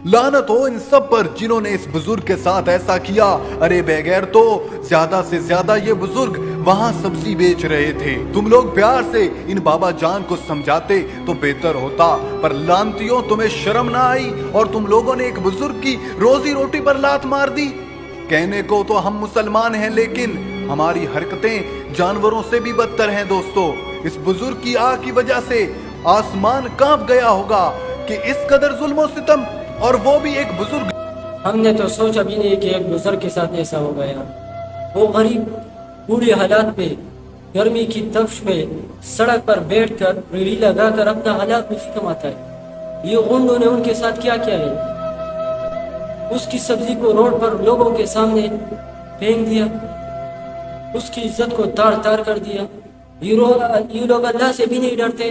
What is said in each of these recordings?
लानत हो इन सब पर जिन्होंने इस बुजुर्ग के साथ ऐसा किया। अरे बगैर तो ज्यादा से ज्यादा ये बुजुर्ग वहाँ सब्जी बेच रहे थे। तुम लोग प्यार से इन बाबा जान को समझाते तो बेहतर होता, पर लानतियों तुम्हें शर्म ना आई और तुम लोगों ने एक बुजुर्ग की रोजी रोटी पर लात मार दी। कहने को तो हम मुसलमान हैं, लेकिन हमारी हरकतें जानवरों से भी बदतर हैं। दोस्तों, इस बुजुर्ग की आग की वजह से आसमान कांप गया होगा कि इस कदर जुल्म सितम, और वो भी एक बुजुर्ग। हमने तो सोचा भी नहीं कि एक बुजुर्ग के साथ ऐसा हो गया। वो गरीब बूढ़े हालात में गर्मी की तपश में सड़क पर बैठकर रेड़ी लगाकर अपना हालात में कमाता है। ये गुंडों ने उनके साथ क्या किया है? उसकी सब्जी को रोड पर लोगों के सामने फेंक दिया, उसकी इज्जत को ताड़ ताड़ कर दिया। ये लोग अल्लाह से भी नहीं डरते।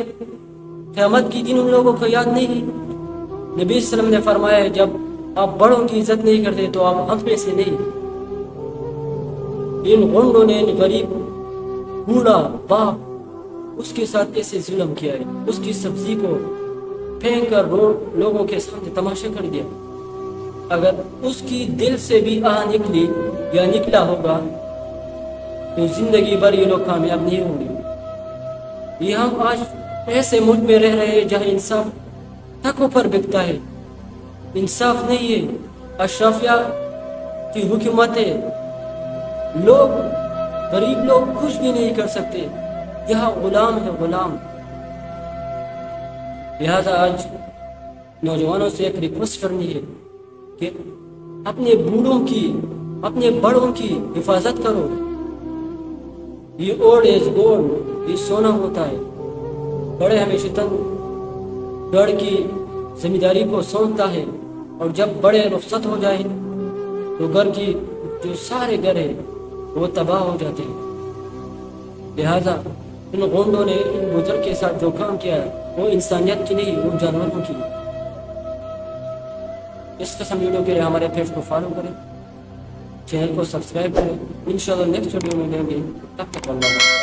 क़यामत के दिन उन लोगों को याद नहीं। नबी सल्लल्लाहु अलैहि वसल्लम ने फरमाया, जब आप बड़ों की इज्जत नहीं करते तो आप हम में से नहीं। इन गुंडों ने इन गरीब बूढ़ा बाप उसके साथ ऐसे जुल्म किया है। उसकी सब्जी को फेंक कर रोड लोगों के सामने तमाशा कर दिया। अगर उसकी दिल से भी आह निकली या निकला होगा तो जिंदगी भर ये लोग कामयाब नहीं होंगे। ये हम आज ऐसे मुल्क में रह रहे हैं जहाँ इंसाफ तकों पर बिकता है। इंसाफ नहीं है, अशराफिया की हुकूमत है। लोग गरीब लोग कुछ भी नहीं कर सकते, यहाँ गुलाम है गुलाम। लिहाजा आज नौजवानों से एक रिक्वेस्ट करनी है कि अपने बूढ़ों की अपने बड़ों की हिफाजत करो। ये ओल्ड एज गोल्ड, ये सोना होता है। बड़े हमेशा घर की जिम्मेदारी को सौंपता है, और जब बड़े रुखसत हो जाए तो घर की जो सारे घर है वो तबाह हो जाते हैं। लिहाजा इन गुंडों ने इन बुजुर्ग के साथ जो काम किया है वो इंसानियत की नहीं, वो जानवरों की। इस किस्म वीडियो के लिए हमारे पेज को फॉलो करें, चैनल को सब्सक्राइब करें। इंशाल्लाह नेक्स्ट वीडियो में मिलेंगे, तब तक अल्लाह।